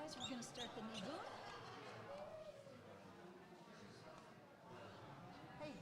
guys, we're going to start the nigun. Hey.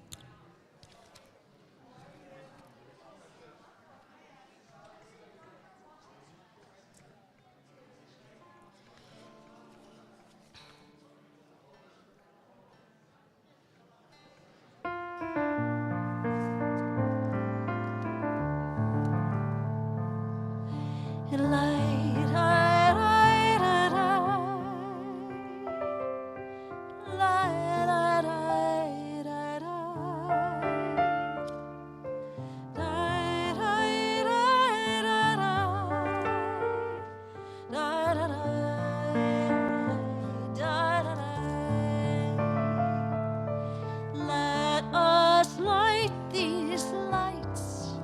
Let us light these lights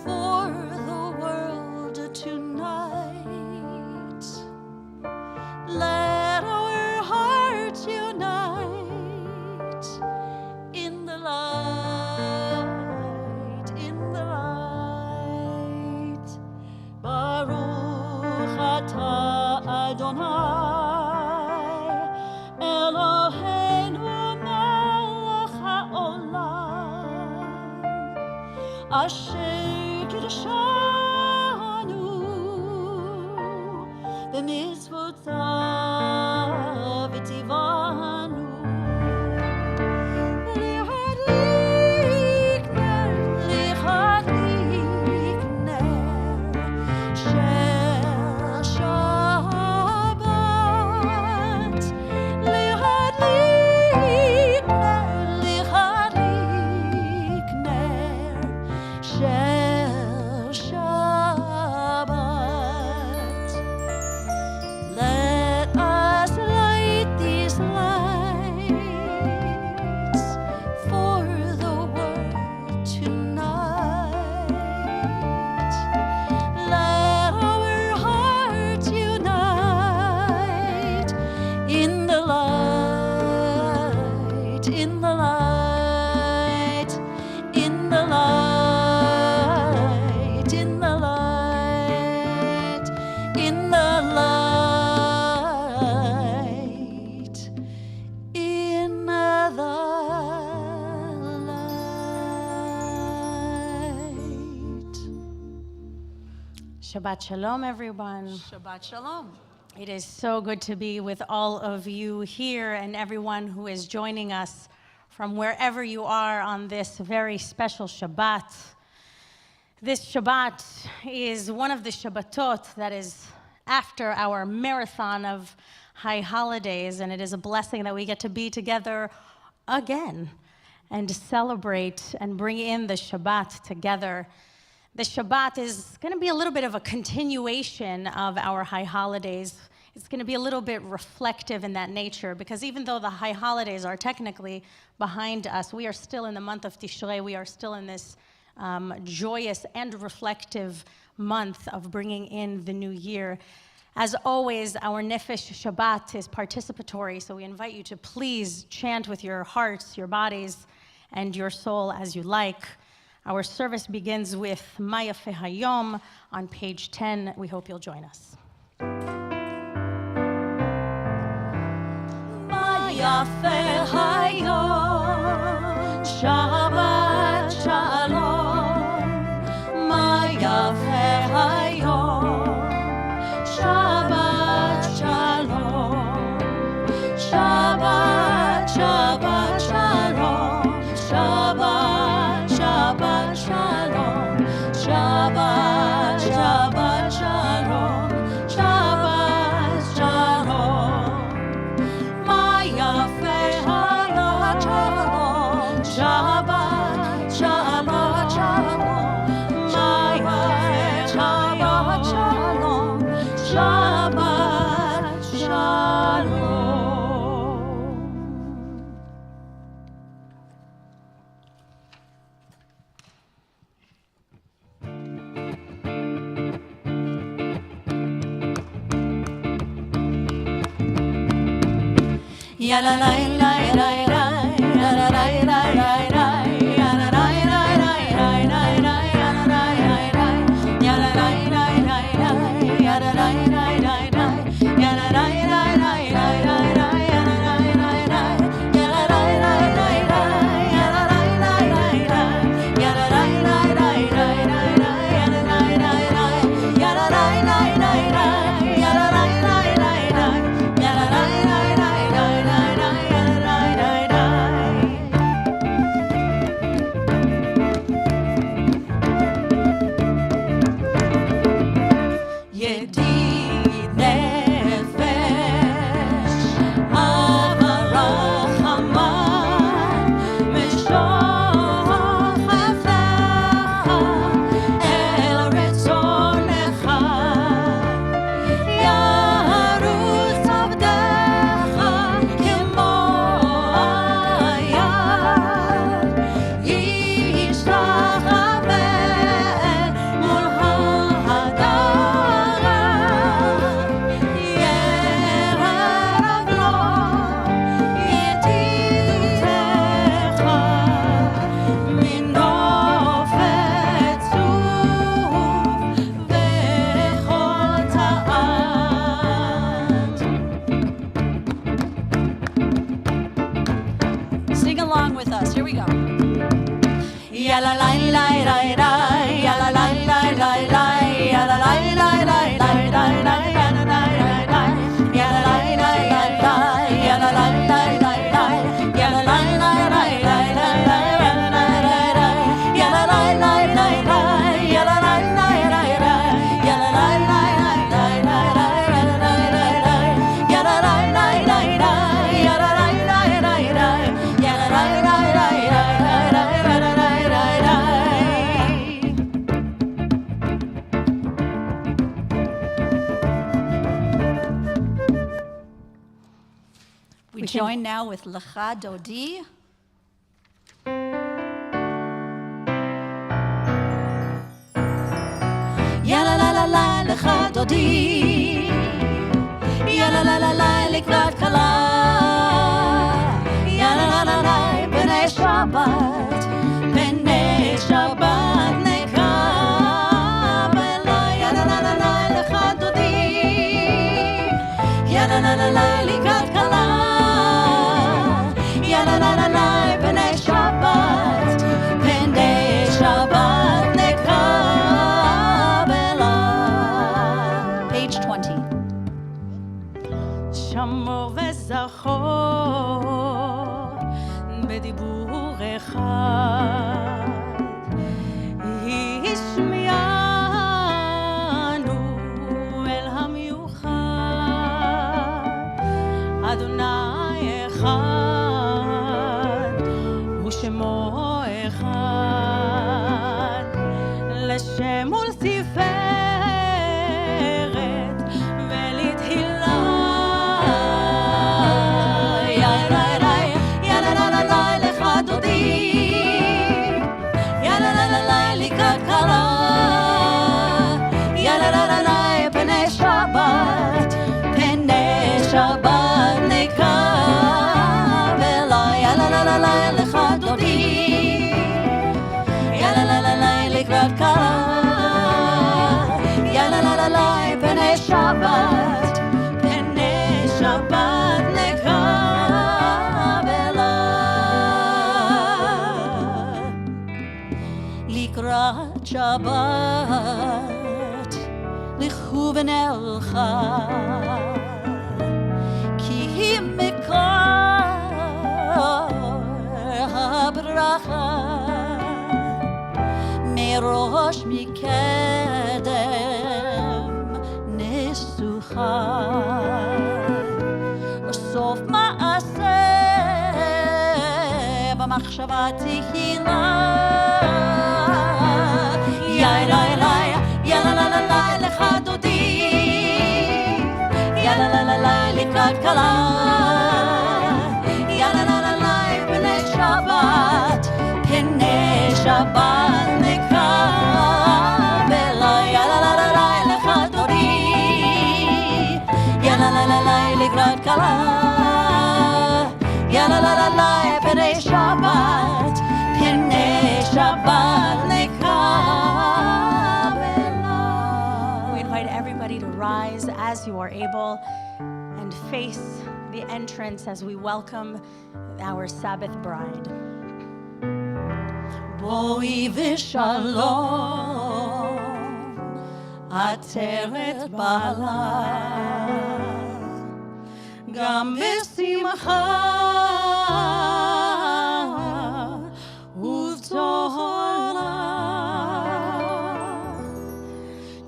for the world tonight. Let our hearts unite in the light, in the light. Baruch atah Adonai, Eloheinu melech haolam, asher kiddushanu b'mitzvotav v'tivanu. Lichadlik ner, lichadlik ner shel Shabbat. Lichadlik ner shel Shabbat. Let us light these lights for the world tonight. Let our hearts unite in the light, in the light, in the light, in the light, in the light, in the light. Shabbat Shalom, everyone. Shabbat Shalom. It is so good to be with all of you here and everyone who is joining us from wherever you are on this very special Shabbat. This Shabbat is one of the Shabbatot that is after our marathon of high holidays, and it is a blessing that we get to be together again and celebrate and bring in the Shabbat together. The Shabbat is going to be a little bit of a continuation of our high holidays. It's going to be a little bit reflective in that nature, because even though the high holidays are technically behind us, we are still in the month of Tishrei. We are still in this joyous and reflective month of bringing in the new year. As always, our Nefesh Shabbat is participatory, so we invite you to please chant with your hearts, your bodies, and your soul as you like. Our service begins with Ma Yafeh Hayom on page 10. We hope you'll join us. Ma Yafeh Hayom, Shabbat Shalom. Ma Yafeh Hayom, Shabbat Shalom. Shabbat, Shabbat Shalom. Shabbat, Shabbat Shalom. Shabbat, Shabbat Shalom. Shabbat Shalom. Ma Yafeh Hayom, Shabbat, Shabbat Shalom. Ma Yafeh Shabbat Shalom. Shabbat Shalom. Ya la la la la la la la la la la la ya la la la la la la la ya la la la la ya la la la la la ya la la la la la join now with Lecha Dodi. Yalla la la la Lecha Dodi, Yalla la la la לקראת כלה, Yalla la la la בני שבת, בני שבת נקבל, Yalla la la la Lecha Dodi, Yalla la la la לקראת כלה, Yalla la la la בני שבת, בני שבת נקבל. Page 20. שמור וזכור בדיבור אחד, השמיענו אל המיוחד, אדוני אחד ושמו אחד, לשם ולתפארת ולתהילה. שבת נקבל, יאללה לה לה לה Lecha Dodi, יאללה לה לה לה לקראת כלה, יאללה לה לה לה בני שבת, בני שבת נקבל. לקראת שבת לכוון אלך, כי מקור הברכה, מראש מקדם נסוכה, סוף מעשה במחשבה תחילה. יאללה יאללה לה לה לה Lecha Dodi, יאללה לה לה לה לקראת כלה, יאללה לה לה לה בני שבת, בני שבת נקבל, יאללה לה לה לה Lecha Dodi, יאללה לה לה לה לקראת כלה, יאללה לה לה לה בני שבת, בני שבת נקבל. We invite everybody to rise as you are able and face the entrance as we welcome our Sabbath bride. בואי ושלום, עטרת בעלה, גם בשמחה ובתהילה,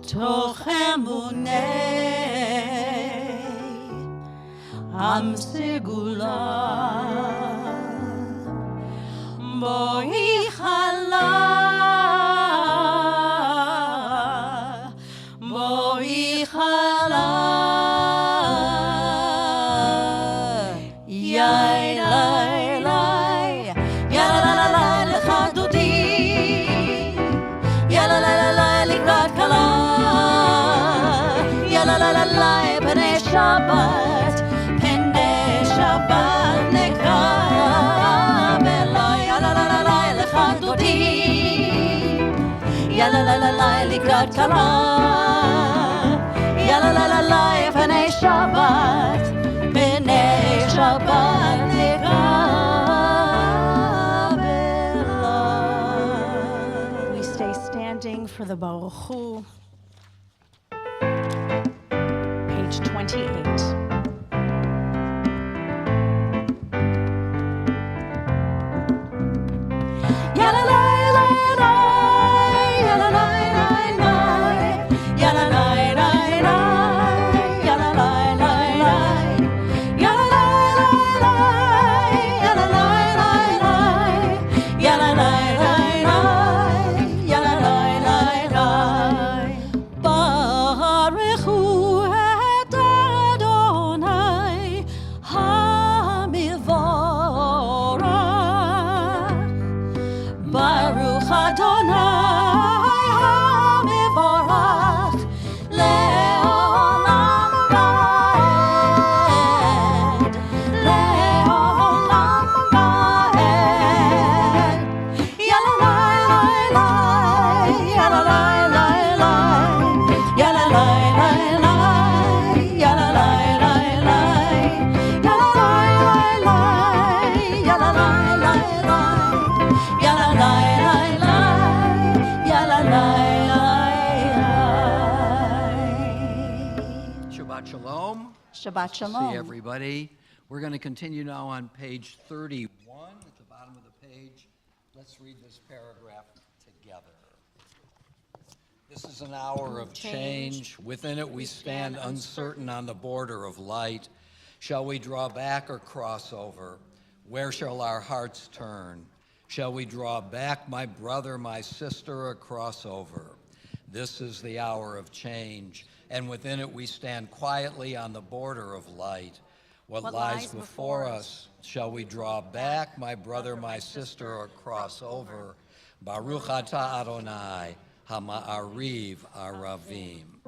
תוך אמוני עם סגולה, בואי חלה, בואי חלה, יאללה לה לה Lecha Dodi, יאללה לה לה לה לקראת כלה, יאללה לה לה לה בני שבת, בני שבת נקבל, יאללה לה לה לה Lecha Dodi, יאללה לה לה לה לקראת כלה, יאללה לה לה לה בני שבת, בני שבת נקבל. We stay standing for the Baruch Hu. Page 28. Yalla la la la, yalla la la la, yalla la la la, yalla la la la, yalla la la la, yalla la la la, yalla la la la, yalla la la la. Baruch hu et Shabbat Shalom. Shabbat See Shalom. everybody. We're going to continue now on page 31 at the bottom of the page. Let's read this paragraph together. This is an hour of change. Within it we stand uncertain on the border of light. Shall we draw back or cross over? Where shall our hearts turn? Shall we draw back, my brother, my sister, or cross over? This is the hour of change, and within it we stand quietly on the border of light. What lies before us? Shall we draw back, my brother, my sister, or cross over? Baruch atah Adonai, Hama'ariv Aravim.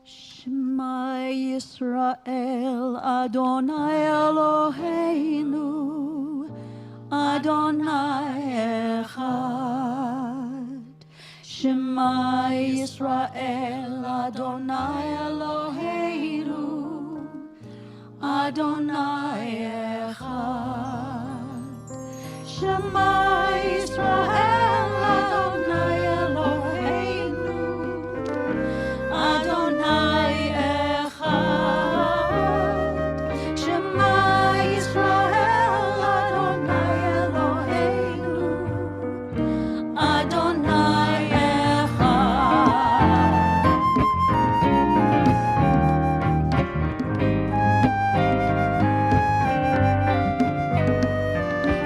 Shema Yisrael, Adonai Eloheinu, Adonai Echad. Shema Yisrael, Adonai Eloheinu, Adonai Echad. Shema Yisrael, Adonai Eloheinu, Adonai Echad. Shema Yisrael, Adonai Eloheinu, Adonai Echad.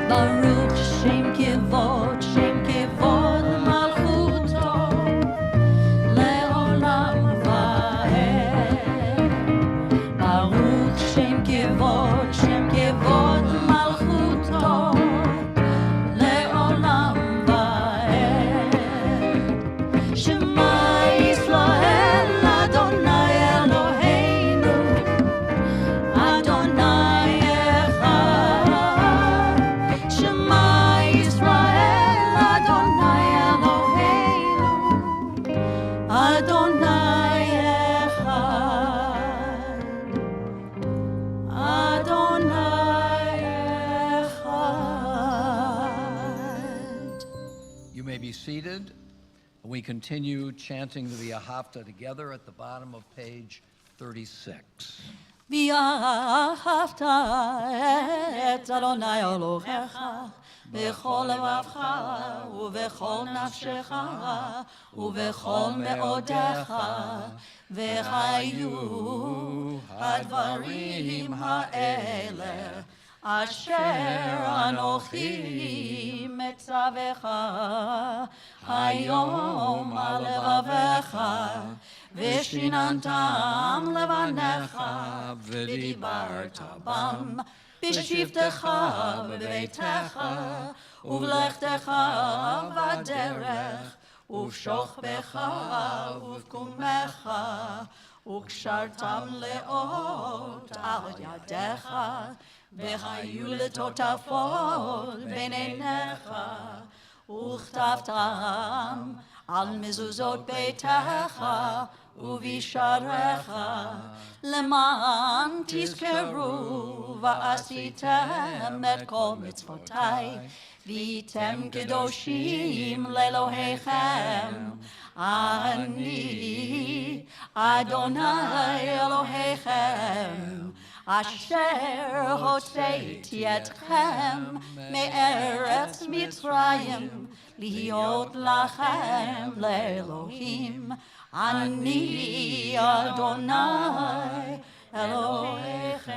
Baruch Shem Kevod Malchuto, Le'olam Va'ed. Baruch Shem Kevod Malchuto, Le'olam Va'ed. Shema Yisrael, Adonai Eloheinu, Adonai Echad. Shema Yisrael, Adonai Eloheinu, Adonai Echad. Adonai Echad. You may be seated. We continue chanting the V'ahavta together at the bottom of page 36. ואהבת את אדוני אלוהיך בכל לבבך ובכל נפשך ובכל מאודיך, וחיו הדברים האלה אשר אנוכי מצווך היום על לבביך, ושיננתם לבניך ודיברת בם בשבתך בביתך ובלכתך בדרך ובשוכבך ובקומך, וקשרתם לאות על ידיך, והיו לטוטפות בין עיניך, וכתבתם על מזוזות ביתך ובשעריך, למען תזכרו ועשיתם את כל מצוותיי, והייתם קדושים לאלוהיכם. אני אדוני אלוהיכם, אשר הוצאתי אתכם מארץ מצרים, להיות לכם לאלוהים. אני אדוני אלוהיכם.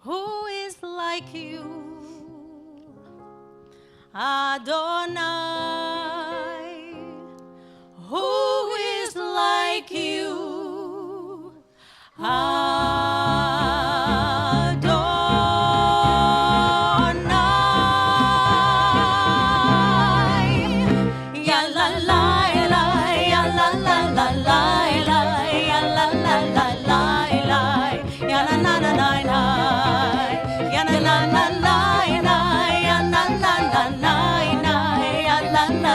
Who is like you, Adonai? Who is like you, Adonai? Ya la la la, ya la la la la, ya la la la la, ya la la la la la. Ya la la la la, ya la la la la, ya la la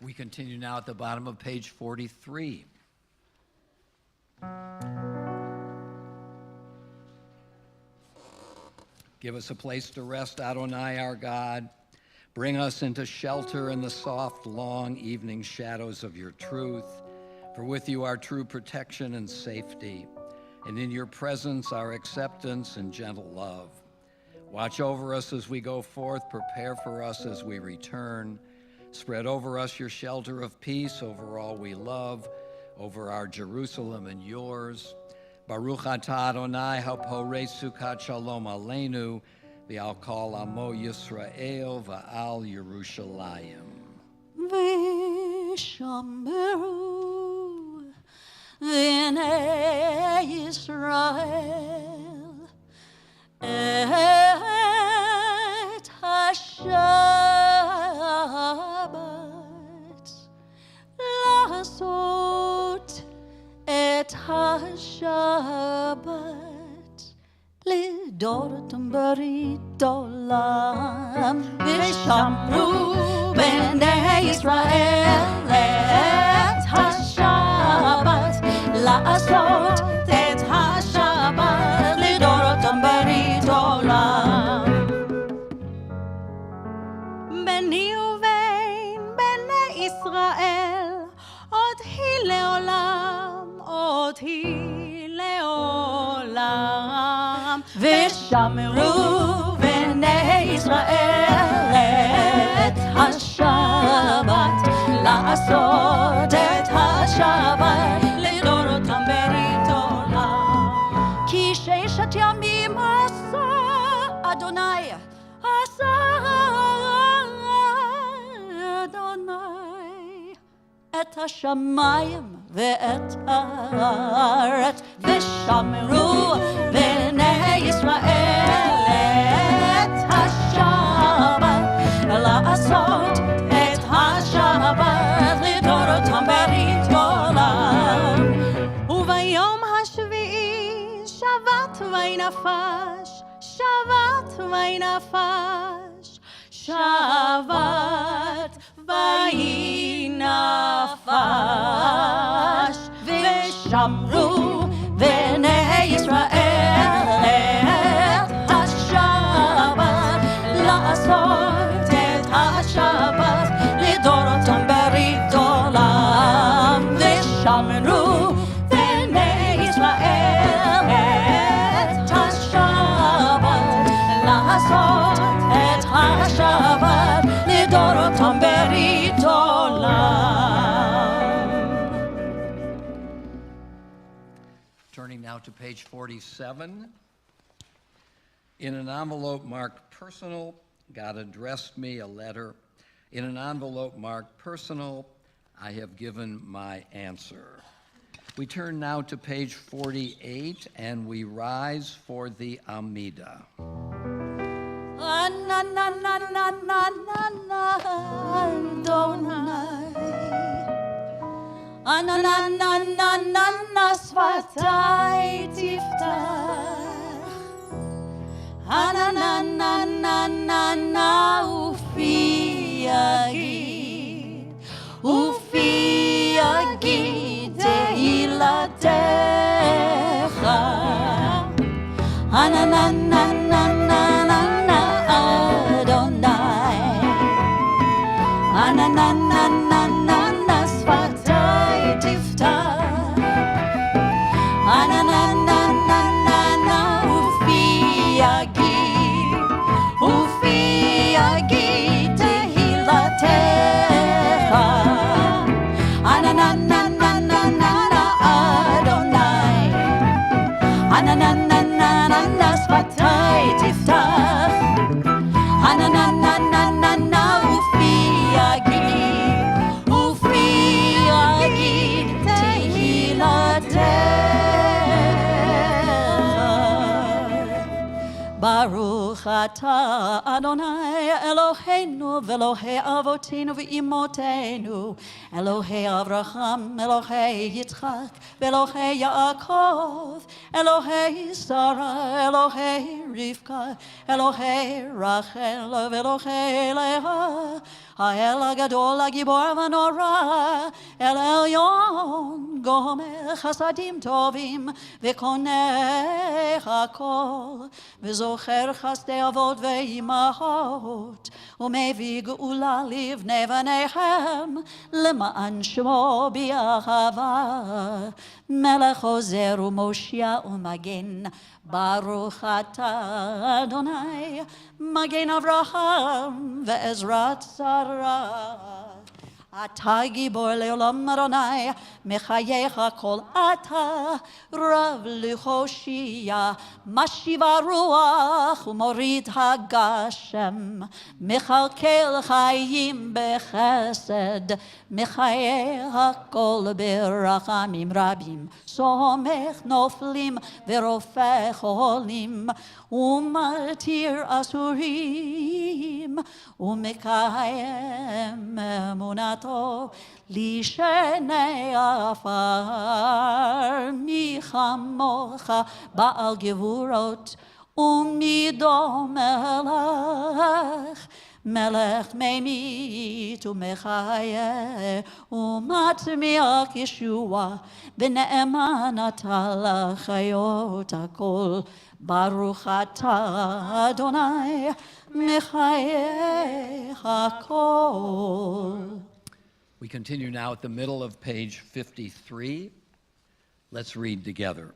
We continue now at the bottom of page 43. Give us a place to rest, Adonai, our God. Bring us into shelter in the soft, long evening shadows of your truth. For with you our true protection and safety, and in your presence our acceptance and gentle love. Watch over us as we go forth, prepare for us as we return. Spread over us your shelter of peace over all we love, over our Jerusalem and yours. Baruch atah Adonai haporei sukat shalom aleinu, v'al kol amo Yisrael v'al Yerushalayim. V'shamberu v'nei Yisrael et Shabbat לעשות את השבת לדורותם ברית עולם ושמרו בני ישראל את השבת לעשות את השבת לדורותם ברית עולם ביני ובין בני ישראל עוד היא לעולם, עוד היא לעולם. ושמרו בני ישראל את השבת לעשות את השבת לדורותם ברית עולם כי ששת ימים עשה אדוני את השמיים ואת הארץ ושמרו בני ישראל את השבת לעשות את השבת לדורותם ברית עולם וביום השביעי שבת וינפש, שבת וינפש, שבת וינפש ושמרו בני ישראל את השבת לעשות את השבת לדורותם ברית עולם ושמרו בני ישראל את השבת לעשות את השבת לדורותם ברית עולם. Turning now to page 47. In an envelope marked personal, God addressed me a letter. In an envelope marked personal, I have given my answer. We turn now to page 48 and we rise for the Amidah. שפתי תפתח ופי יגיד תהילתך אדוני שפתי תפתח ופי יגיד תהילתך Baruch atah Adonai Eloheinu v'Elohei avotenu v'imotenu Elohei Avraham, Elohei Yitzchak v'Elohei Yaakov Elohei Sarah, Elohei Rivka Elohei Rachel v'Elohei Leah האל הגדול, הגיבור והנורא, אל עליון, גומר חסדים טובים, וקונה הכל, וזוכר חסדי אבות ואימהות, ומביא גאולה לבני בניכם, למען שמו באהבה. מלך עוזר ומושיע ומגן, ברוך אתה אדוני, מגן אברהם ועזרת שרה. אתה גיבור לעולם אדוני, מחייך כל אתה, רב להושיע, משיב הרוח ומוריד הגשם, מכלכל חיים בחסד, מחיה הכל ברחמים רבים, סומך נופלים ורופא חולים, ומתיר אסורים, ומקיים אמונתו לשני עפר. מי כמוך בעל גבורות ומידו מלך, מלך ממית ומחיה ומטמיע ישועה, ונאמן אתה לחיות הכל. ברוך אתה אדוני מחיה הכל. We continue now at the middle of page 53. Let's read together.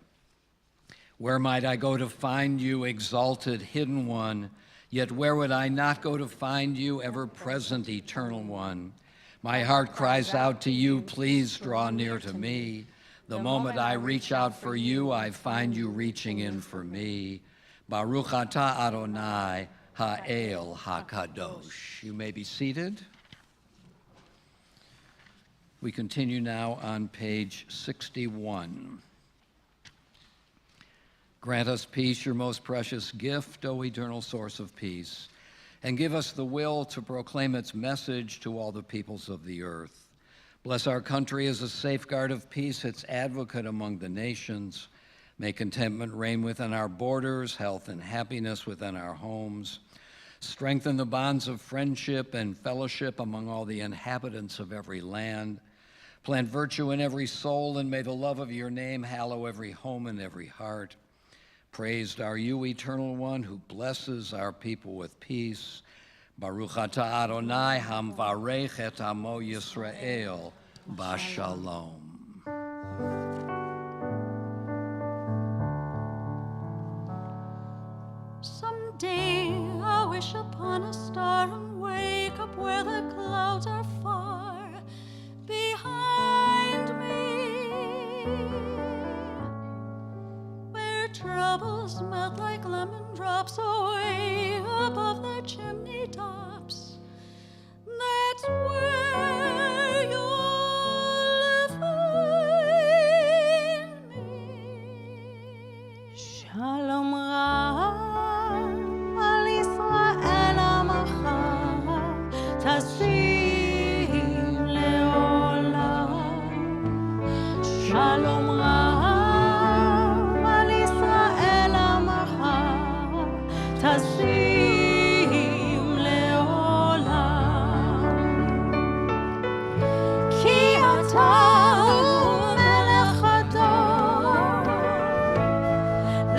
Where might I go to find you, exalted, hidden one? Yet where would I not go to find you, ever-present, eternal one? My heart cries out to you, please draw near to me. The moment I reach out for you, I find you reaching in for me. Baruch atah Adonai ha'el hakadosh. You may be seated. We continue now on page 61. Grant us peace, your most precious gift, O eternal source of peace, and give us the will to proclaim its message to all the peoples of the earth. Bless our country as a safeguard of peace, its advocate among the nations. May contentment reign within our borders, health and happiness within our homes. Strengthen the bonds of friendship and fellowship among all the inhabitants of every land. Plant virtue in every soul, and may the love of your name hallow every home and every heart. Praised are you, Eternal One, who blesses our people with peace. Baruch atah Adonai hamvarech et amo Yisrael bashalom. Someday I wish upon a star and wake up where the clouds are far behind me, where troubles melt like lemon drops away above the chimney tops. That's where you'll find me. Shalom Rab al Yisrael amach tasim leolam. Shalom Rab al Yisrael amach tasim leolam. Ki ata melech ador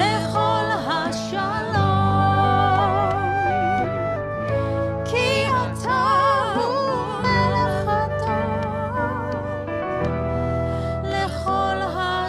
lechol hashalom. Ki ata melech ador lechol hashalom.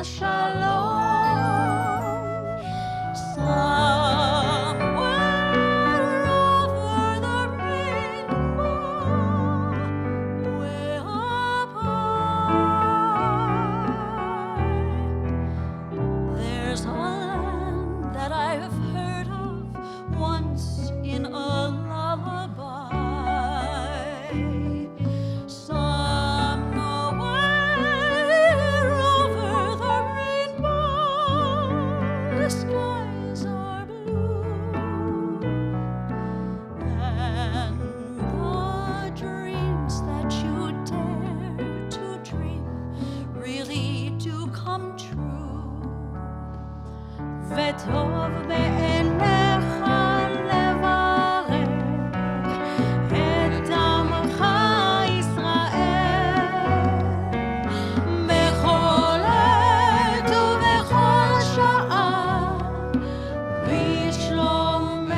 טוב בעיניך לברך את עמך ישראל בכל עת ובכל שעה בשלומך.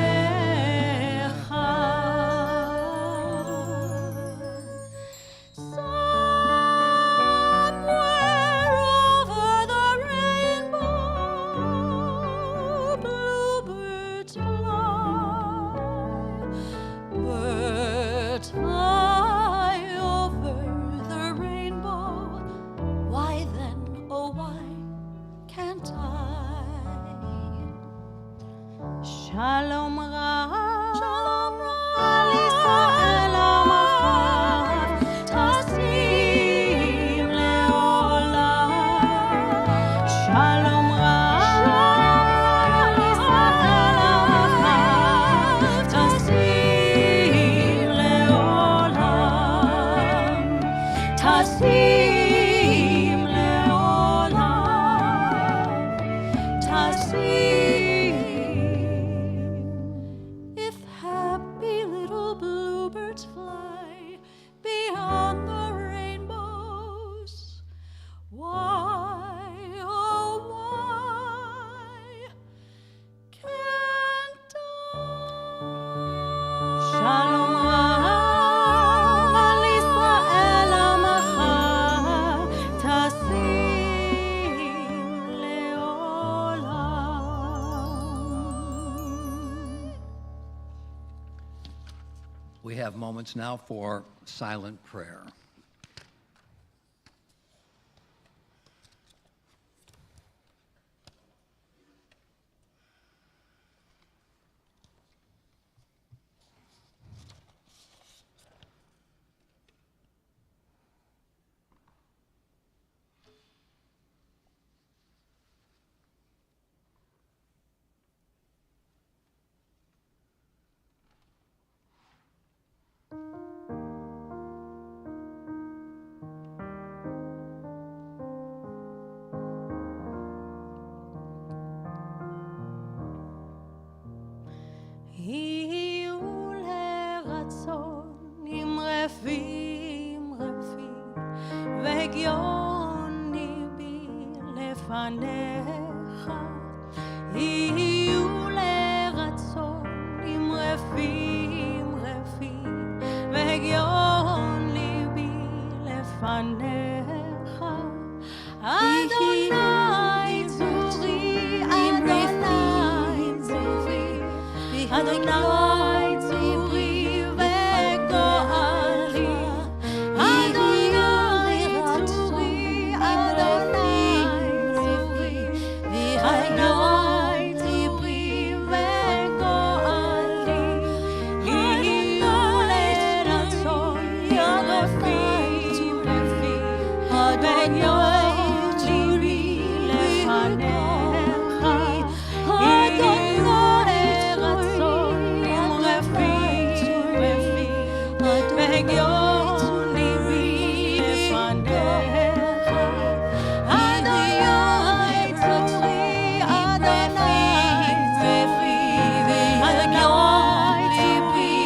Somewhere over the rainbow, bluebirds fly. Birds fly over the rainbow. Why then, oh why can't I? Shalom Rab, Shalom Rab, Israel amav, tasim leolam. Shalom Rab, Israel amav, tasim leolam. Tasim leolam. Tasim. If happy little bluebirds fly beyond the rainbows, why, oh why can't I? Shalom Rab al Israel amav, tasim leolam. We have moments now for silent prayer. יהיו לרצון עם רפי והגיוני בי לפניך. יהיו לרצון עם רפי והגיוני בי לפניך. אדוני צורי, אדוני צורי, אדוני צורי וגואלי. אדוני צורי, אדוני צורי, אדוני צורי וגואלי. יהיו לרצון ירפי והגיוני לפניך. והגיוני בי לפניך. אדוני צורי, אדוני צורי, אדוני בי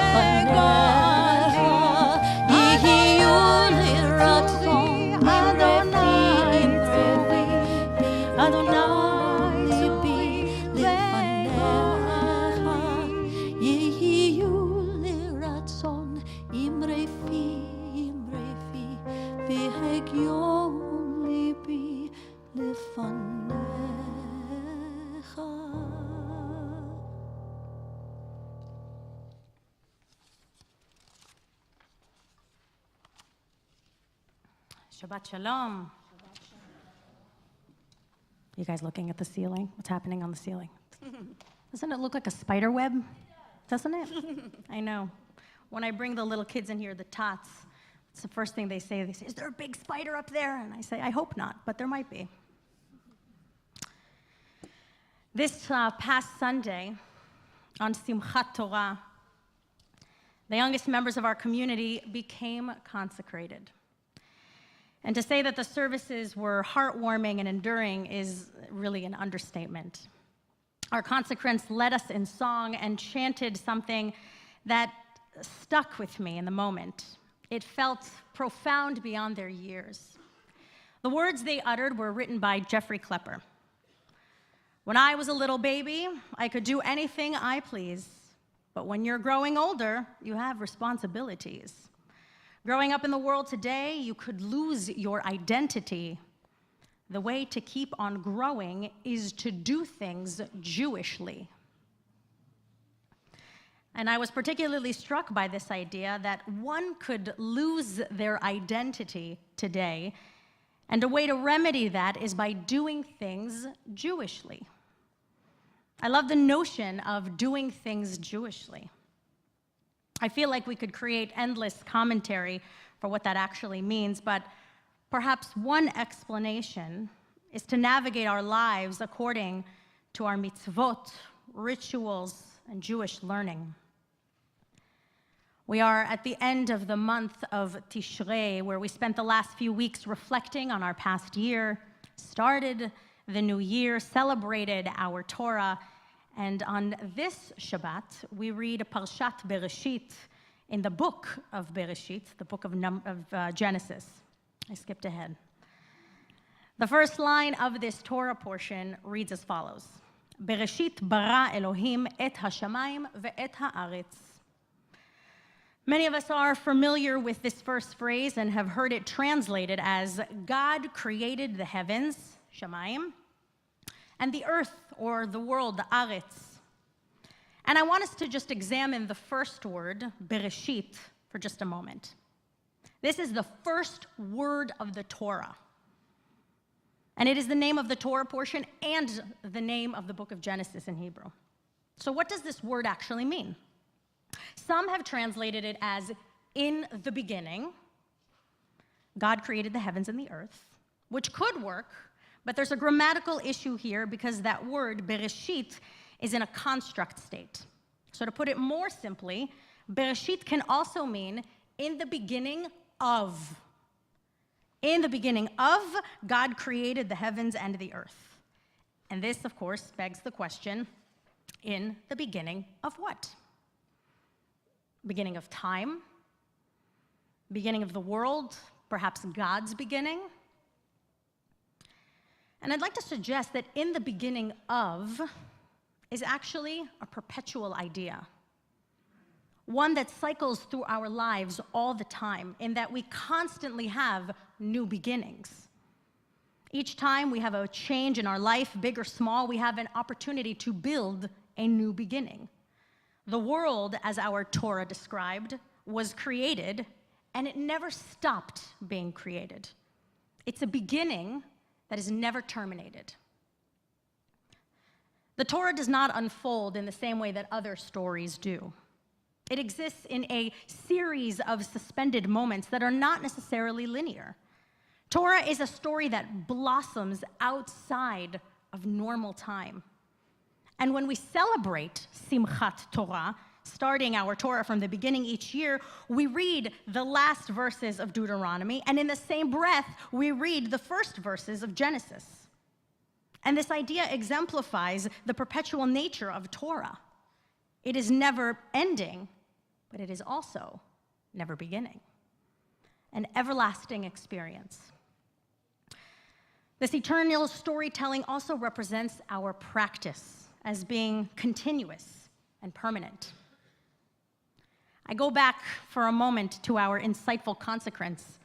וגואלי. יהיו לרצון אדוני צורי, אדוני בי לפניך. יהיו לרצון עם רפי והגיון ליבי לפניך. Shabbat Shalom. You guys looking at the ceiling? What's happening on the ceiling? Doesn't it look like a spider web? Doesn't it? I know. When I bring the little kids in here, the tots, it's the first thing they say. They say, is there a big spider up there? And I say, I hope not, but there might be. This past Sunday, on Simchat Torah, the youngest members of our community became consecrated. And to say that the services were heartwarming and enduring is really an understatement. our consecrants led us in song and chanted something that stuck with me in the moment. It felt profound beyond their years. The words they uttered were written by Jeffrey Klepper. When I was a little baby, I could do anything I please. But when you're growing older, you have responsibilities. Growing up in the world today, you could lose your identity. The way to keep on growing is to do things Jewishly. And I was particularly struck by this idea that one could lose their identity today, and a way to remedy that is by doing things Jewishly. I love the notion of doing things Jewishly. I feel like we could create endless commentary for what that actually means, but perhaps one explanation is to navigate our lives according to our mitzvot, rituals, and Jewish learning. We are at the end of the month of Tishrei, where we spent the last few weeks reflecting on our past year, started the new year, celebrated our Torah, and on this Shabbat, we read Parshat Bereshit in the book of Bereshit, the book of Genesis. I skipped ahead. The first line of this Torah portion reads as follows: Bereshit bara Elohim et hashamayim ve'et haaretz. Many of us are familiar with this first phrase and have heard it translated as God created the heavens, shamayim, and the earth, or the world, the aretz. And I want us to just examine the first word, Bereshit, for just a moment. This is the first word of the Torah. And it is the name of the Torah portion and the name of the book of Genesis in Hebrew. So what does this word actually mean? Some have translated it as, in the beginning, God created the heavens and the earth, which could work, but there's a grammatical issue here because that word, Bereshit, is in a construct state. So to put it more simply, Bereshit can also mean in the beginning of. In the beginning of, God created the heavens and the earth. And this, of course, begs the question, in the beginning of what? Beginning of time? Beginning of the world? Perhaps God's beginning? And I'd like to suggest that in the beginning of is actually a perpetual idea. One that cycles through our lives all the time, in that we constantly have new beginnings. Each time we have a change in our life, big or small, we have an opportunity to build a new beginning. The world, as our Torah described, was created, and it never stopped being created. It's a beginning that is never terminated. The Torah does not unfold in the same way that other stories do. It exists in a series of suspended moments that are not necessarily linear. Torah is a story that blossoms outside of normal time. And when we celebrate Simchat Torah, starting our Torah from the beginning each year, we read the last verses of Deuteronomy, and in the same breath, we read the first verses of Genesis. And this idea exemplifies the perpetual nature of Torah. It is never ending, but it is also never beginning. An everlasting experience. This eternal storytelling also represents our practice as being continuous and permanent. I go back for a moment to our insightful consecrants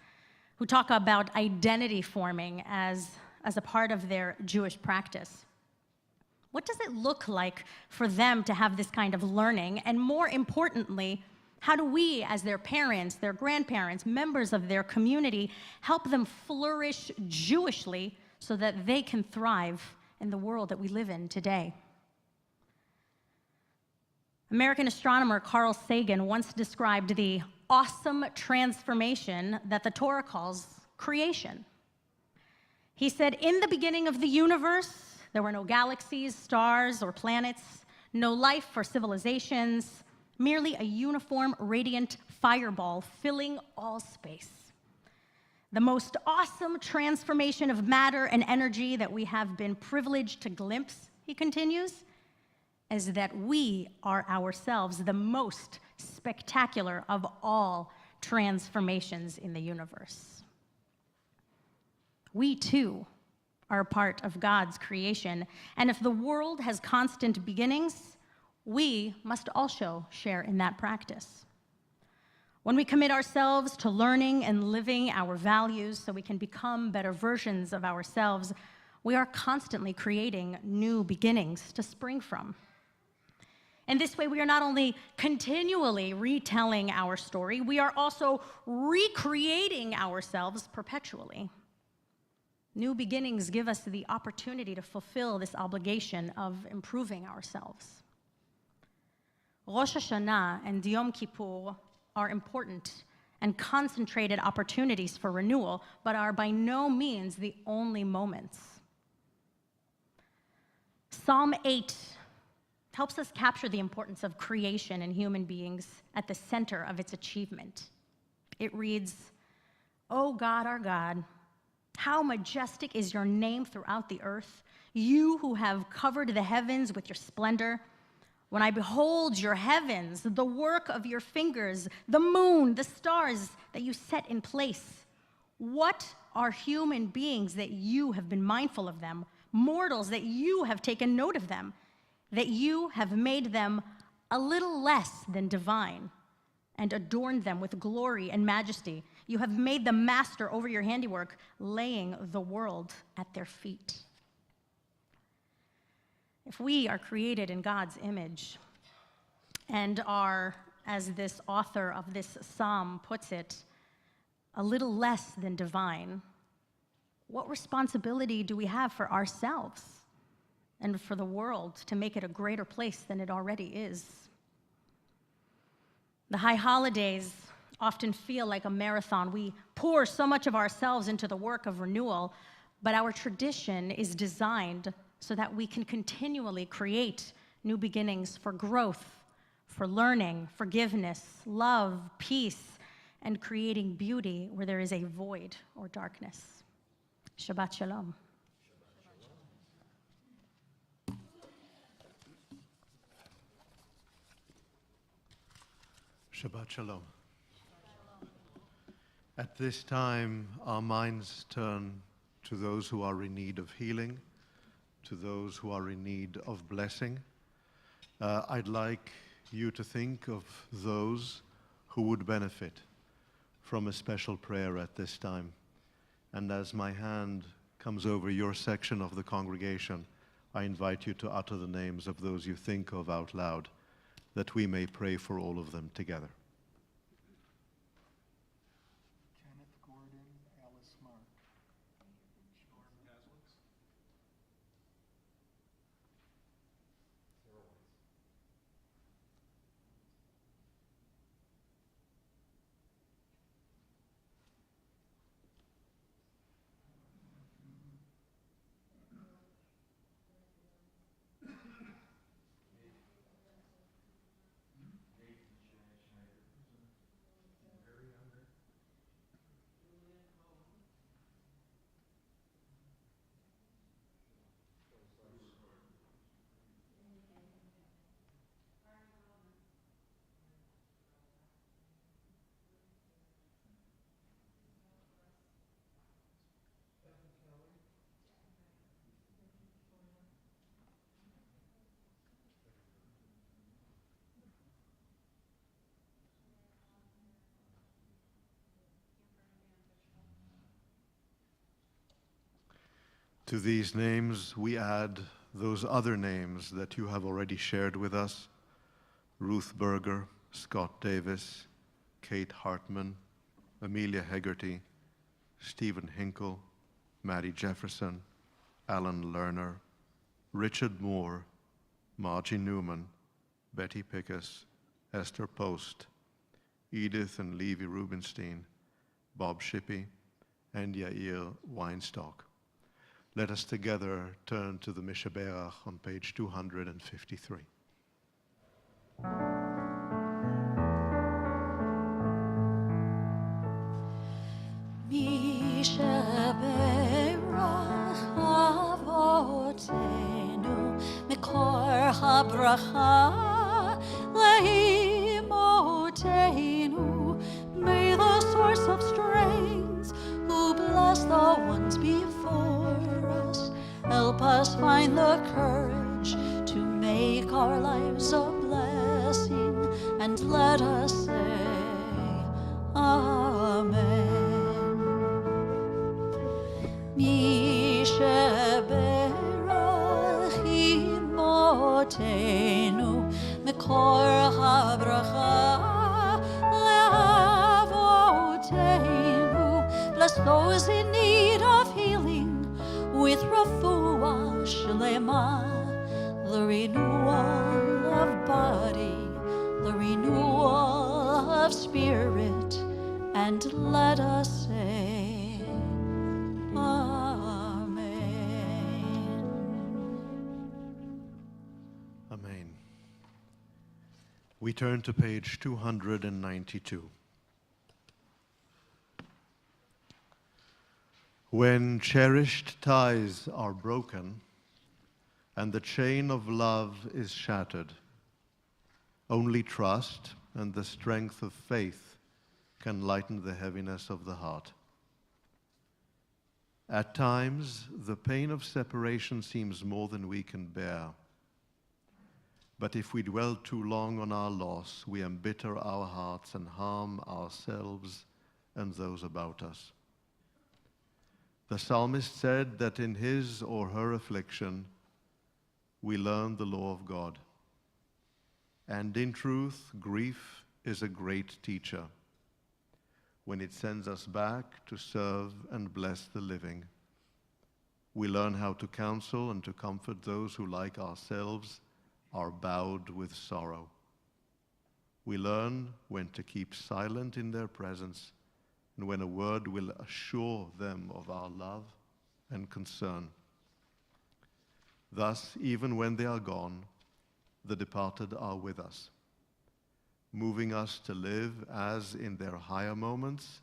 who talk about identity forming as a part of their Jewish practice. What does it look like for them to have this kind of learning? And more importantly, how do we, as their parents, their grandparents, members of their community, help them flourish Jewishly so that they can thrive in the world that we live in today? American astronomer Carl Sagan once described the awesome transformation that the Torah calls creation. He said, in the beginning of the universe, there were no galaxies, stars, or planets, no life or civilizations, merely a uniform, radiant fireball filling all space. The most awesome transformation of matter and energy that we have been privileged to glimpse, he continues, is that we are ourselves the most spectacular of all transformations in the universe. We too are a part of God's creation, and if the world has constant beginnings, we must also share in that practice. When we commit ourselves to learning and living our values so we can become better versions of ourselves, we are constantly creating new beginnings to spring from. In this way, we are not only continually retelling our story, we are also recreating ourselves perpetually. New beginnings give us the opportunity to fulfill this obligation of improving ourselves. Rosh Hashanah and Yom Kippur are important and concentrated opportunities for renewal, but are by no means the only moments. Psalm 8 helps us capture the importance of creation and human beings at the center of its achievement. It reads, "O God, our God, how majestic is your name throughout the earth, you who have covered the heavens with your splendor. When I behold your heavens, the work of your fingers, the moon, the stars that you set in place, what are human beings that you have been mindful of them, mortals that you have taken note of them, that you have made them a little less than divine and adorned them with glory and majesty. You have made them master over your handiwork, laying the world at their feet." If we are created in God's image and are, as this author of this psalm puts it, a little less than divine, what responsibility do we have for ourselves and for the world to make it a greater place than it already is? The high holidays often feel like a marathon. We pour so much of ourselves into the work of renewal, but our tradition is designed so that we can continually create new beginnings for growth, for learning, forgiveness, love, peace, and creating beauty where there is a void or darkness. Shabbat Shalom. Shabbat Shalom. At this time, our minds turn to those who are in need of healing, to those who are in need of blessing. I'd like you to think of those who would benefit from a special prayer at this time. And as my hand comes over your section of the congregation, I invite you to utter the names of those you think of out loud, that we may pray for all of them together. Kenneth Gordon, Alice Mark. To these names, we add those other names that you have already shared with us: Ruth Berger, Scott Davis, Kate Hartman, Amelia Hegarty, Stephen Hinkle, Maddie Jefferson, Alan Lerner, Richard Moore, Margie Newman, Betty Pickus, Esther Post, Edith and Levy Rubenstein, Bob Shippey, and Yair Weinstock. Let us together turn to the Mishaberach on page 253. Mishaberach Avotenu מקור הברכה לאמותינו. May the source of strength, who bless the ones before us, help us find the courage to make our lives a blessing, and let us say, Amen. Mi sheberach imotenu mekor habracha leavotenu. Bless those in need of healing with refuah shlema, the renewal of body, the renewal of spirit, and let us say, Amen. Amen. We turn to page 292. When cherished ties are broken and the chain of love is shattered, only trust and the strength of faith can lighten the heaviness of the heart. At times, the pain of separation seems more than we can bear. But if we dwell too long on our loss, we embitter our hearts and harm ourselves and those about us. The psalmist said that in his or her affliction, we learn the law of God. And in truth, grief is a great teacher when it sends us back to serve and bless the living. We learn how to counsel and to comfort those who, like ourselves, are bowed with sorrow. We learn when to keep silent in their presence and when a word will assure them of our love and concern. Thus, even when they are gone, the departed are with us, moving us to live as in their higher moments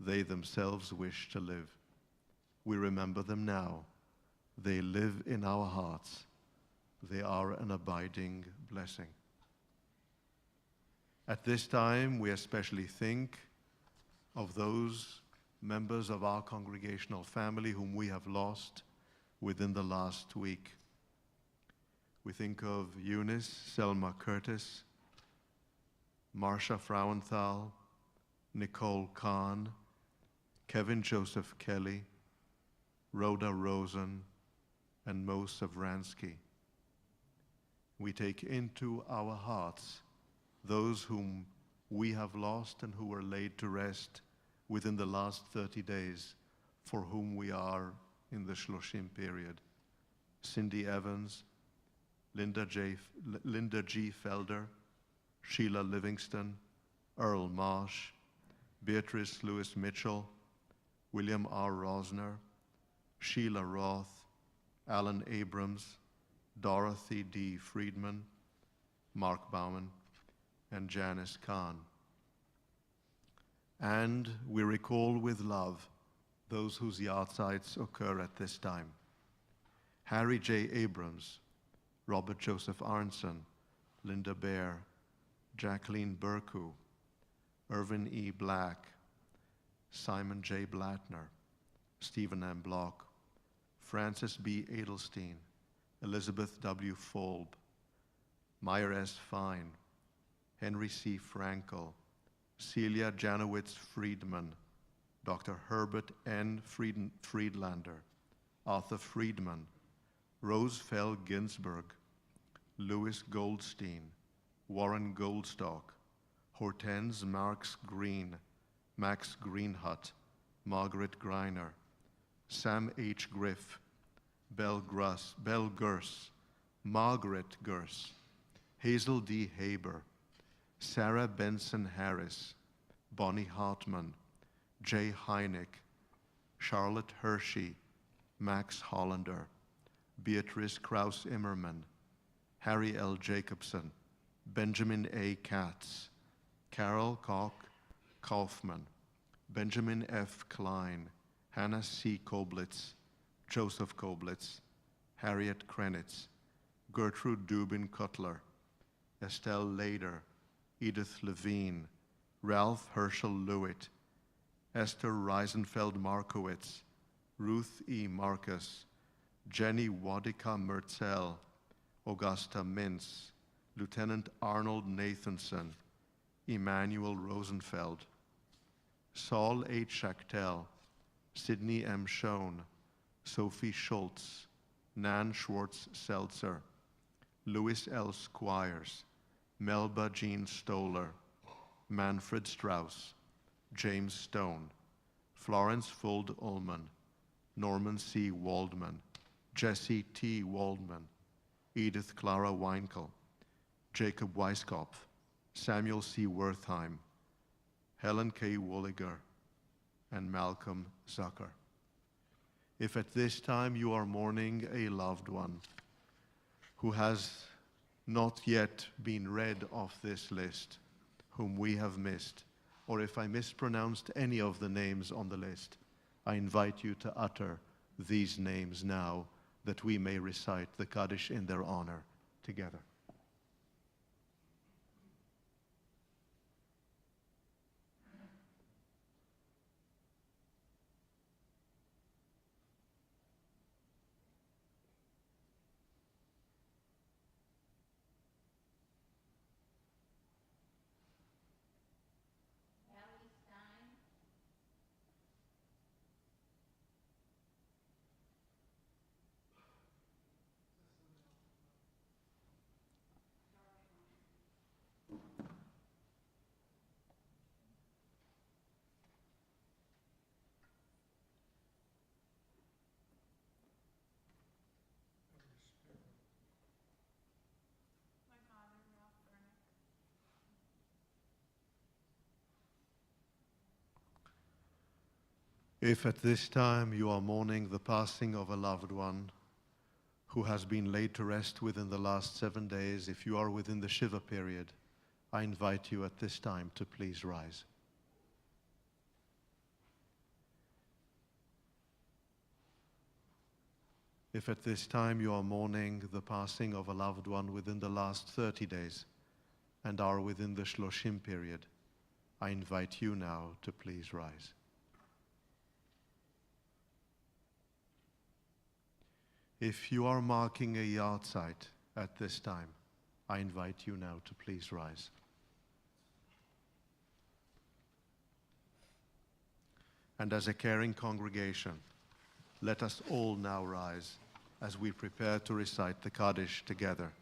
they themselves wish to live. We remember them now. They live in our hearts. They are an abiding blessing. At this time, we especially think of those members of our congregational family whom we have lost within the last week. We think of Eunice Selma Curtis, Marcia Frauenthal, Nicole Kahn, Kevin Joseph Kelly, Rhoda Rosen, and Mo Savransky. We take into our hearts those whom we have lost and who were laid to rest within the last 30 days, for whom we are in the Shloshim period. Cindy Evans, Linda G. Felder, Sheila Livingston, Earl Marsh, Beatrice Lewis Mitchell, William R. Rosner, Sheila Roth, Alan Abrams, Dorothy D. Friedman, Mark Bauman, and Janice Kahn. And we recall with love those whose yahrzeits occur at this time. Harry J. Abrams, Robert Joseph Arnson, Linda Baer, Jacqueline Burku, Irvin E. Black, Simon J. Blattner, Stephen M. Block, Francis B. Edelstein, Elizabeth W. Folb, Meyer S. Fine, Henry C. Frankel, Celia Janowitz Friedman, Dr. Herbert N. Friedlander, Arthur Friedman, Rose Fell Ginsberg, Louis Goldstein, Warren Goldstock, Hortense Marks Green, Max Greenhut, Margaret Greiner, Sam H. Griff, Belle Gurse, Margaret Gurse, Hazel D. Haber, Sarah Benson Harris, Bonnie Hartman, Jay Heineck, Charlotte Hershey, Max Hollander, Beatrice Krauss Immerman, Harry L. Jacobson, Benjamin A. Katz, Carol Koch Kaufman, Benjamin F. Klein, Hannah C. Koblitz, Joseph Koblitz, Harriet Krenitz, Gertrude Dubin Cutler, Estelle Lader, Edith Levine, Ralph Herschel Lewitt, Esther Reisenfeld Markowitz, Ruth E. Marcus, Jenny Wadika Mertzel, Augusta Mintz, Lieutenant Arnold Nathanson, Emmanuel Rosenfeld, Saul H. Schachtel, Sidney M. Schoen, Sophie Schultz, Nan Schwartz-Seltzer, Louis L. Squires, Melba Jean Stoller, Manfred Strauss, James Stone, Florence Fuld Ullman, Norman C. Waldman, Jesse T. Waldman, Edith Clara Weinkel, Jacob Weiskopf, Samuel C. Wertheim, Helen K. Wooliger, and Malcolm Zucker. If at this time you are mourning a loved one who has not yet been read off this list, whom we have missed, or if I mispronounced any of the names on the list, I invite you to utter these names now that we may recite the Kaddish in their honor together. If at this time you are mourning the passing of a loved one who has been laid to rest within the last 7 days, if you are within the Shiva period, I invite you at this time to please rise. If at this time you are mourning the passing of a loved one within the last 30 days and are within the Shloshim period, I invite you now to please rise. If you are marking a yahrzeit at this time, I invite you now to please rise. And as a caring congregation, let us all now rise as we prepare to recite the Kaddish together.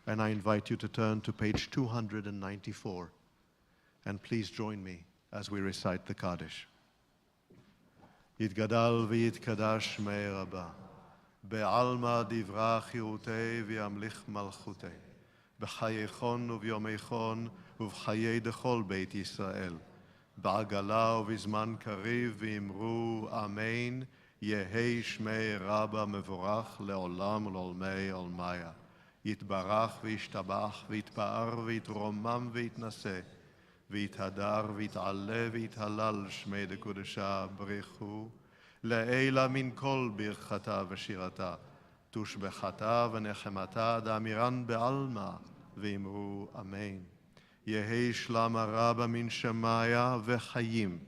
And I invite you to turn to page 294, and please join me as we recite the Kaddish. Yitgadal v'yitkadash שמי רבה, בעלמא דברה חירותי וימליך מלכותי, בחייכון וביומייכון ובחיי דכל בית ישראל, בעגלה ובזמן קריב ואמרו אמן, יהי שמי רבה מבורך לעולם ולעולמי עולמיה. יתברך וישתבח ויתפאר ויתרומם ויתנשא, ויתהדר ויתעלה ויתהלל שמי דקודשה בריחו, לעילה מן כל ברכתה ושירתה, תושבחתה ונחמתה דאמירן בעלמא, ואמרו אמן. יהי שלמה רבה מן שמיה וחיים,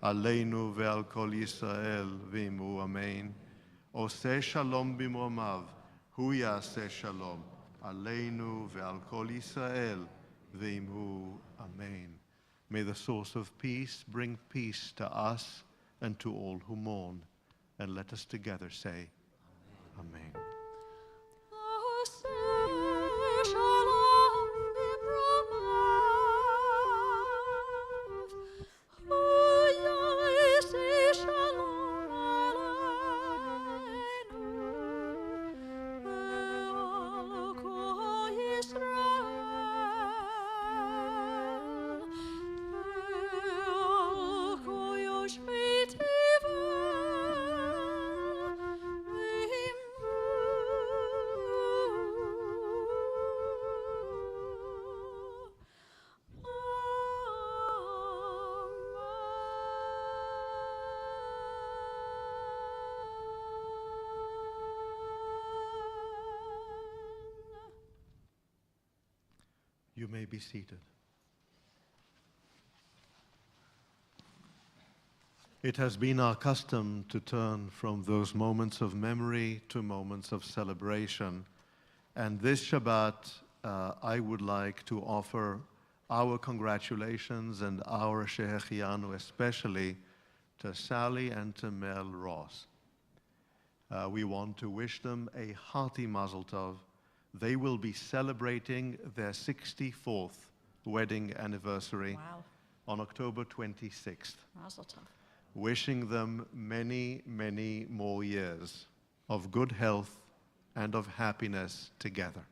עלינו ועל כל ישראל, ואמרו אמן. עושה שלום במרומיו, הוא יעשה שלום, עלינו ועל כל ישראל, ואמרו אמן. May the source of peace bring peace to us and to all who mourn. And let us together say, Amen. You may be seated. It has been our custom to turn from those moments of memory to moments of celebration. And this Shabbat, I would like to offer our congratulations and our Shehechianu especially to Sally and to Mel Ross. We want to wish them a hearty Mazel Tov. They will be celebrating their 64th wedding anniversary on October 26th. Mazel tov. Wishing them many, many more years of good health and of happiness together.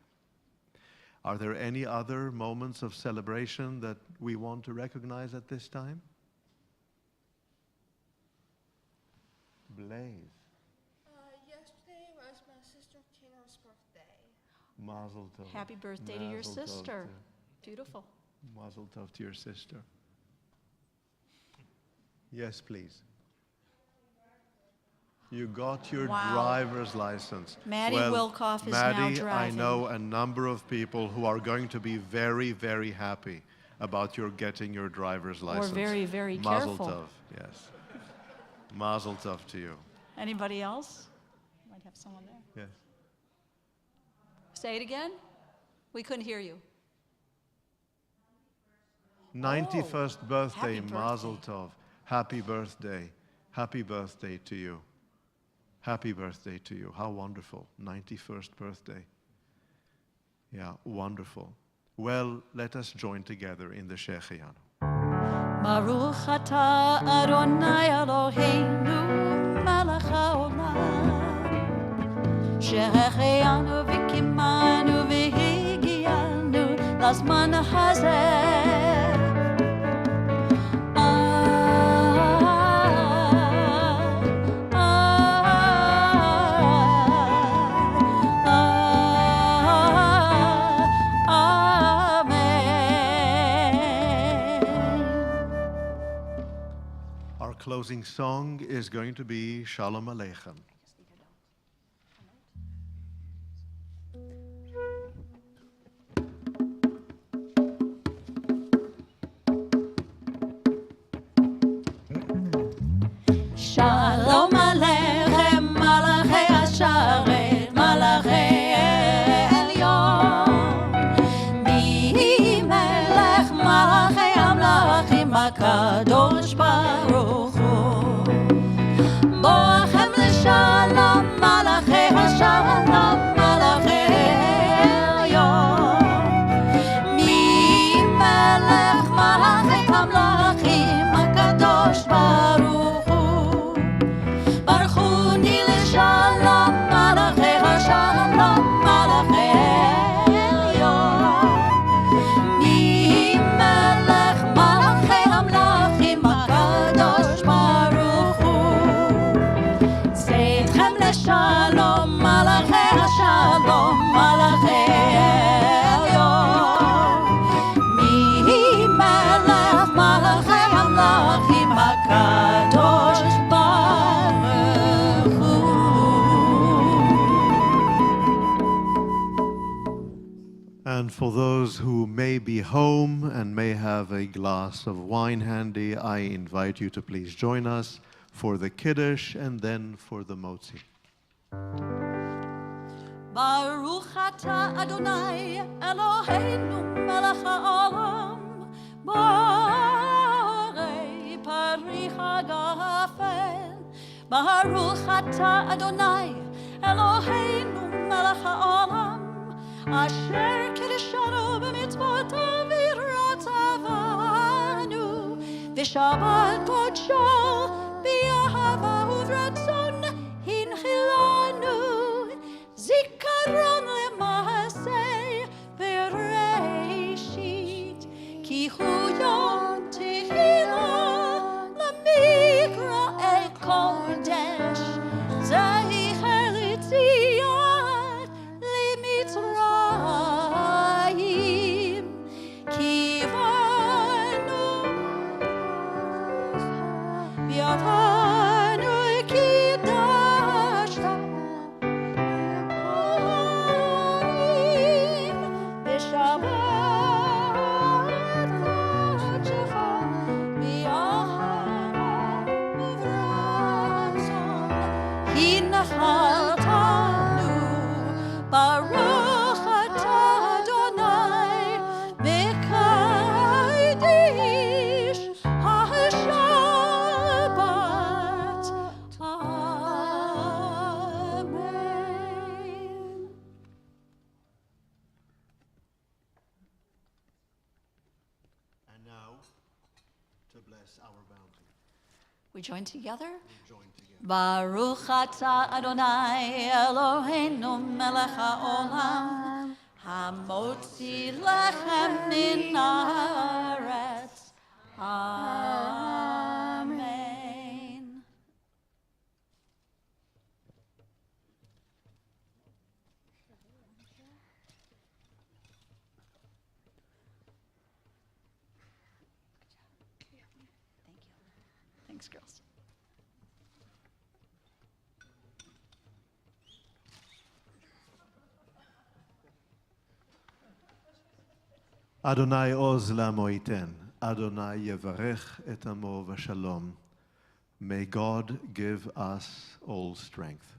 Are there any other moments of celebration that we want to recognize at this time? Blaze. Yesterday was my sister Tina's birthday. Mazel tov. Happy birthday to your Mazel tov sister. Beautiful. Mazel tov to your sister. Yes, please. You got your driver's license. Maddie Wilkoff is now Maddie, I driving. know a number of people who are going to be very, very happy about your getting your driver's license. very, very Mazel careful. tov, yes. Mazel tov to you. Anybody else? Might have someone there. Yes. Say it again. We couldn't hear you. 91st birthday, happy Mazel birthday. tov. Happy birthday. Happy birthday to you. Happy birthday to you. How wonderful. 91st birthday. Yeah, wonderful. Well, let us join together in the Shehechianu. Baruch atah Adonai Eloheinu melech haolam shehechianu v'kimanu v'higianu lazman hazeh. Our closing song is going to be Shalom Aleichem. Shalom Aleichem, Malachei Hasharet, Malachei Elyon. Mi Melech Malachei Amlachim HaKadosh Baruch Hu. Boachem L'Shalom, Malachei Hashalom, Malachei Elyon. Mi Melech Malachei Amlachim HaKadosh Baruch Hu. Baruchuni l'shalom, malachei hashalom, malachei elyon. Mi melech malachei hamlachim hakadosh baruch hu. Tzedchem l'shalom, malachei hashalom, malachei elyon. Mi melech malachei hamlachim hakadosh baruch hu. And for those who may be home and may have a glass of wine handy, I invite you to please join us for the Kiddush and then for the Motzi. Baruch atah Adonai Eloheinu melech haolam borei pari hagafel. Baruch atah Adonai Eloheinu melech haolam asher kiddushanu b'mitzvotav v'yiratavanu v'shabbat kodsho b'ahava uvratzon hinchilanu zikaron lema'aseh bereishit ki hu yom tehillah lemikra el kodesh zecher litziat limitzrayim kivanu b'yad נחלתנו, ברוך אתה אדוני, מקדיש השבת. אמן. And now, to bless our bounty. We join together. Join together. Baruch atah Adonai Eloheinu melech haolam, hamotzi lechem min haaretz. Amen. Thanks, girls. Adonai oz lamo iten, Adonai yevarech et amo v'shalom. May God give us all strength.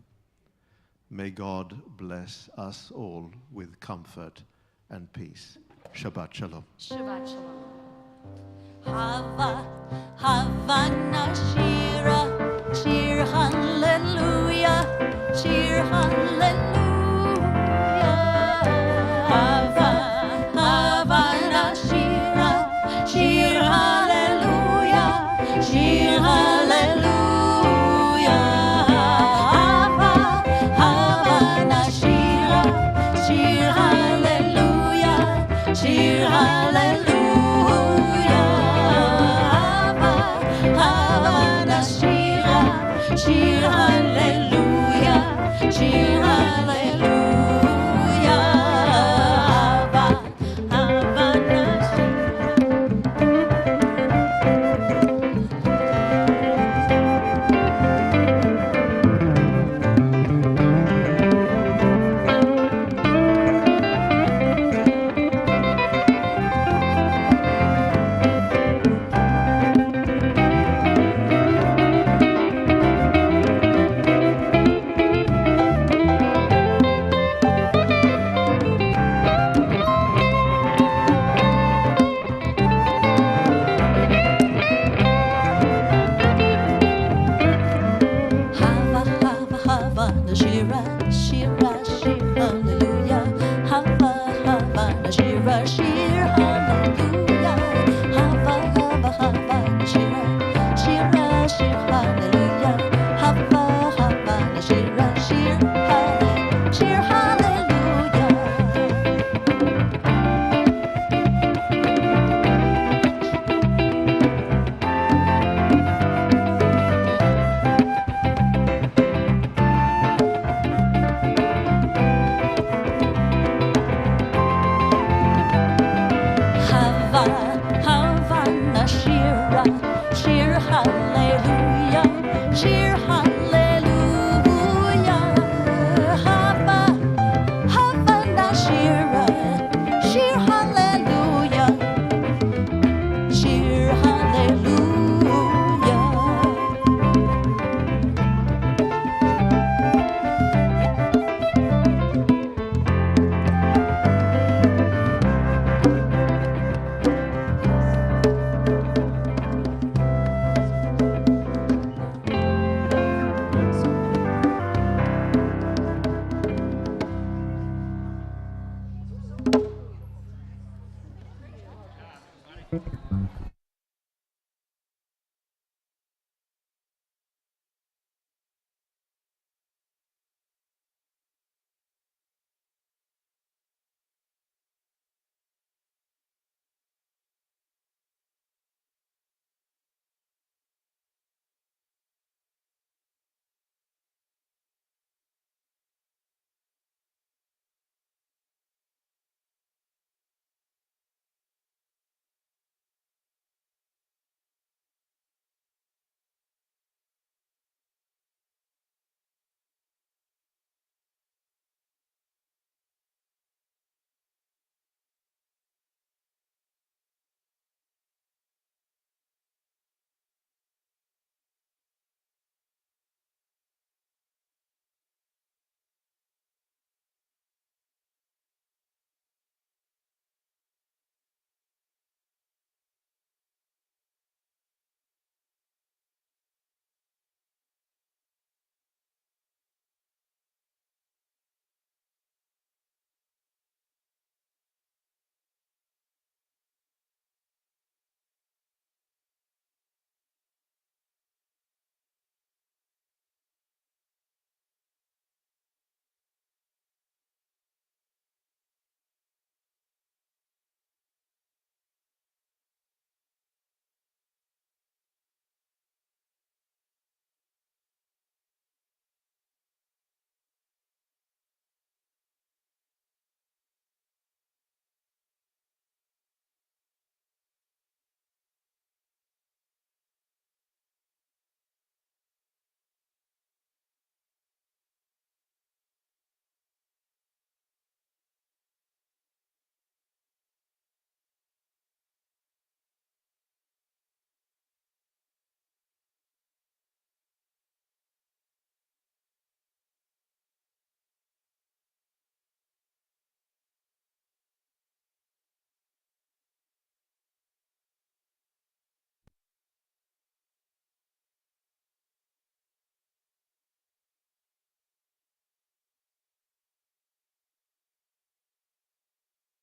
May God bless us all with comfort and peace. Shabbat shalom. Shabbat shalom. Hava, Havana Shira, Shir Hallelujah, Shir Hallelujah. Hava, Havana Shira, Shir Hallelujah, Shir Hallelujah. Hava, Havana Shira, Shir Hallelujah, Shir Hallelujah. Shir hallelujah, shir hallelujah.